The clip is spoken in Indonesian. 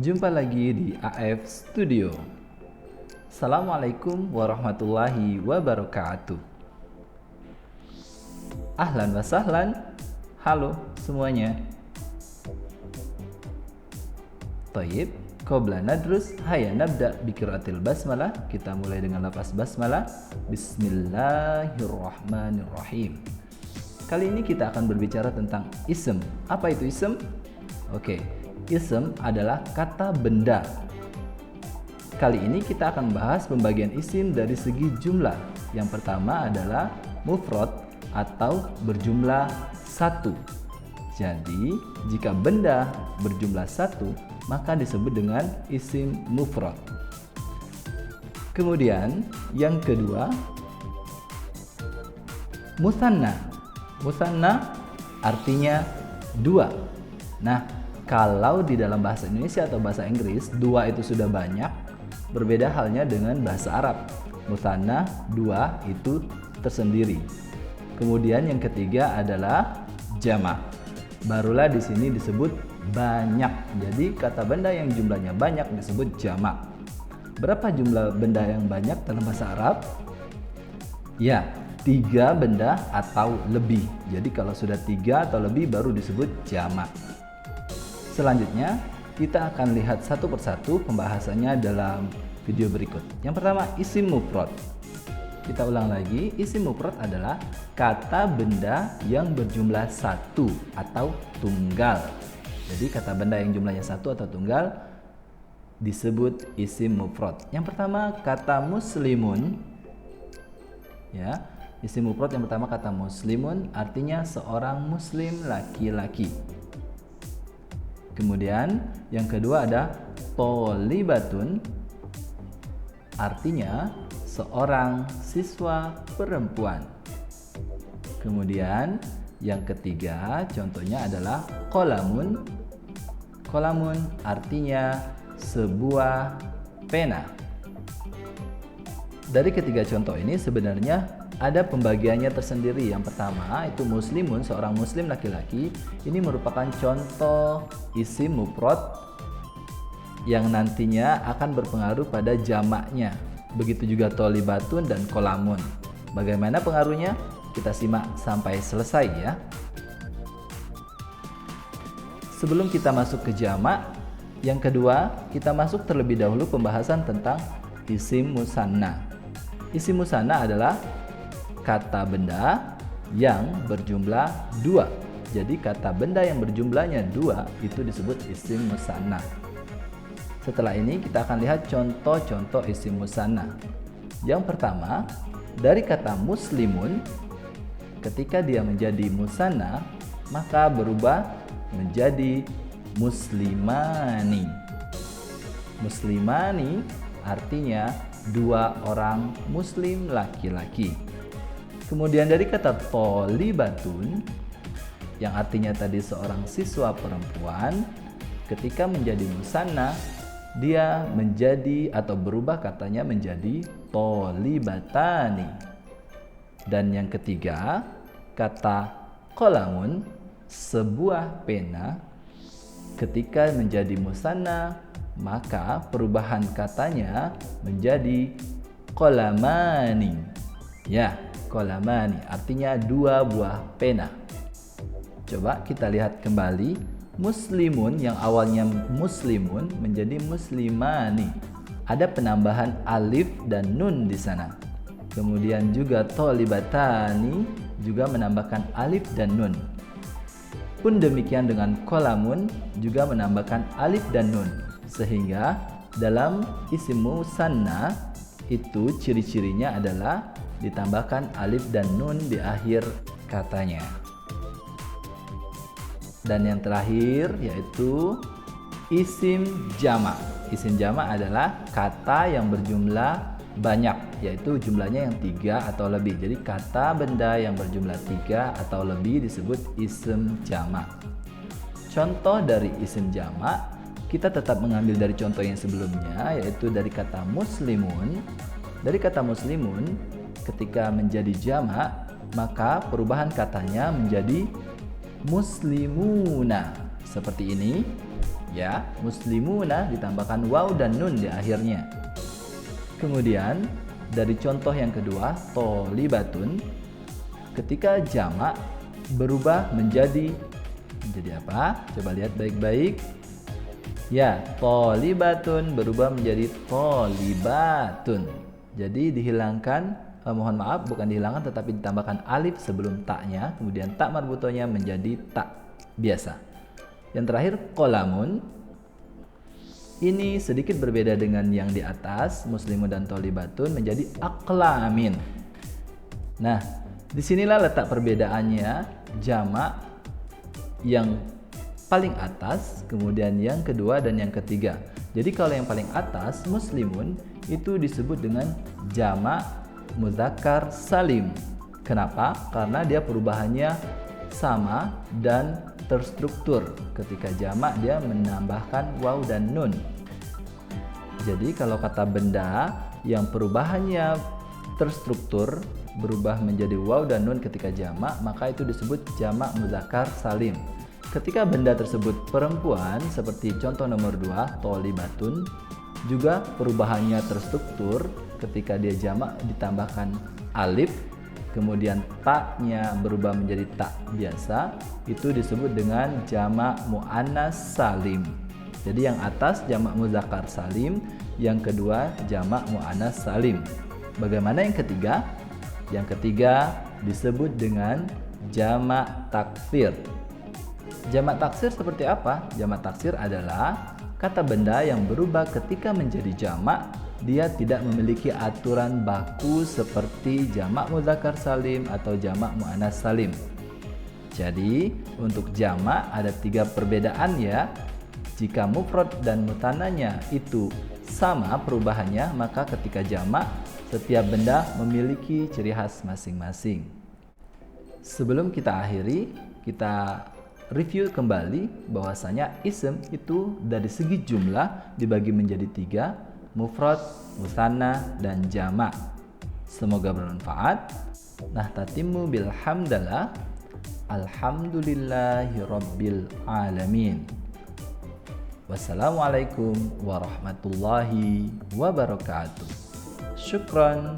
Jumpa lagi di AF Studio. Assalamualaikum warahmatullahi wabarakatuh. Ahlan wa sahlan. Halo semuanya. Taib, qabla nadrus, hayya nabda biqiraatil basmalah. Kita mulai dengan lafaz basmalah. Bismillahirrahmanirrahim. Kali ini kita akan berbicara tentang ism. Apa itu ism? Oke, ism adalah kata benda. Kali ini kita akan bahas pembagian isim dari segi jumlah. Yang pertama adalah mufrad atau berjumlah satu. Jadi, jika benda berjumlah satu, maka disebut dengan isim mufrad. Kemudian, yang kedua, musanna. Musanna artinya dua. Nah, kalau di dalam bahasa Indonesia atau bahasa Inggris, dua itu sudah banyak, berbeda halnya dengan bahasa Arab. Musanna, dua itu tersendiri. Kemudian yang ketiga adalah jamak. Barulah di sini disebut banyak. Jadi kata benda yang jumlahnya banyak disebut jamak. Berapa jumlah benda yang banyak dalam bahasa Arab? Ya, 3 benda atau lebih. Jadi kalau sudah 3 atau lebih baru disebut jamak. Selanjutnya kita akan lihat satu persatu pembahasannya dalam video berikut. Yang pertama, isim mufrad. Kita ulang lagi, isim mufrad adalah kata benda yang berjumlah satu atau tunggal. Jadi kata benda yang jumlahnya satu atau tunggal disebut isim mufrad. Yang pertama, kata muslimun. Ya, isim mufrad yang pertama kata muslimun artinya seorang muslim laki-laki. Kemudian yang kedua ada tholibatun, artinya seorang siswa perempuan. Kemudian yang ketiga contohnya adalah qalamun. Qalamun artinya sebuah pena. Dari ketiga contoh ini sebenarnya ada pembagiannya tersendiri. Yang pertama itu muslimun, seorang muslim laki-laki. Ini merupakan contoh isim mufrad yang nantinya akan berpengaruh pada jamaknya. Begitu juga tholibatun dan qalamun. Bagaimana pengaruhnya? Kita simak sampai selesai ya. Sebelum kita masuk ke jamak, yang kedua kita masuk terlebih dahulu pembahasan tentang isim musanna. Isim musanna adalah kata benda yang berjumlah dua. Jadi kata benda yang berjumlahnya dua itu disebut isim musanna. Setelah ini kita akan lihat contoh-contoh isim musanna. Yang pertama, dari kata muslimun, ketika dia menjadi musanna, maka berubah menjadi muslimani. Muslimani artinya dua orang muslim laki-laki. Kemudian dari kata tholibatun, yang artinya tadi seorang siswa perempuan, ketika menjadi musanna, dia menjadi atau berubah katanya menjadi tholibatani. Dan yang ketiga, kata qalamun, sebuah pena, ketika menjadi musanna, maka perubahan katanya menjadi qalamani. Ya, qalamani artinya dua buah pena. Coba kita lihat kembali. Muslimun yang awalnya muslimun menjadi muslimani. Ada penambahan alif dan nun di sana. Kemudian juga tholibatani juga menambahkan alif dan nun. Pun demikian dengan qalamun juga menambahkan alif dan nun. Sehingga dalam isim musanna itu ciri-cirinya adalah ditambahkan alif dan nun di akhir katanya. Dan yang terakhir yaitu isim jamak. Isim jamak adalah kata yang berjumlah banyak, yaitu jumlahnya yang 3 atau lebih. Jadi kata benda yang berjumlah 3 atau lebih disebut isim jamak. Contoh dari isim jamak, kita tetap mengambil dari contoh yang sebelumnya, yaitu dari kata muslimun. Dari kata muslimun, ketika menjadi jamak, maka perubahan katanya menjadi muslimuna. Seperti ini. ya, muslimuna ditambahkan waw dan nun di akhirnya. Kemudian dari contoh yang kedua, tholibatun, ketika jamak berubah menjadi apa? Coba lihat baik-baik. Ya, tholibatun berubah menjadi tholibatun. Jadi dihilangkan, mohon maaf, bukan dihilangkan tetapi ditambahkan alif sebelum taknya, kemudian tak marbutonya menjadi tak biasa. Yang terakhir, qolamun. Ini sedikit berbeda dengan yang di atas, muslimun dan tholibatun menjadi aqlamin. Nah, disinilah letak perbedaannya, jamak yang paling atas, kemudian yang kedua dan yang ketiga. Jadi kalau yang paling atas, muslimun, itu disebut dengan jamak mudzakkar salim. Kenapa? Karena dia perubahannya sama dan terstruktur. Ketika jamak dia menambahkan waw dan nun. Jadi kalau kata benda yang perubahannya terstruktur, berubah menjadi waw dan nun ketika jamak, maka itu disebut jamak mudzakkar salim. Ketika benda tersebut perempuan, seperti contoh nomor 2, tholibatun, juga perubahannya terstruktur. Ketika dia jamak ditambahkan alif, kemudian taknya berubah menjadi tak biasa, itu disebut dengan jamak muannas salim. Jadi yang atas jamak mudzakkar salim, yang kedua jamak muannas salim. Bagaimana yang ketiga? Yang ketiga disebut dengan jamak taksir. Jamak taksir seperti apa? Jamak taksir adalah kata benda yang berubah ketika menjadi jamak. Dia tidak memiliki aturan baku seperti jamak mudzakkar salim atau jamak muannas salim. Jadi untuk jamak ada 3 perbedaan ya. Jika mufrad dan muthananya itu sama perubahannya, maka ketika jamak setiap benda memiliki ciri khas masing-masing. Sebelum kita akhiri, kita review kembali bahwasanya ism itu dari segi jumlah dibagi menjadi 3, mufrad, mutsanna, dan jamak. Semoga bermanfaat. Nah, tatimmu bilhamdalah. Alhamdulillahirabbil alamin. Wassalamualaikum warahmatullahi wabarakatuh. Syukran.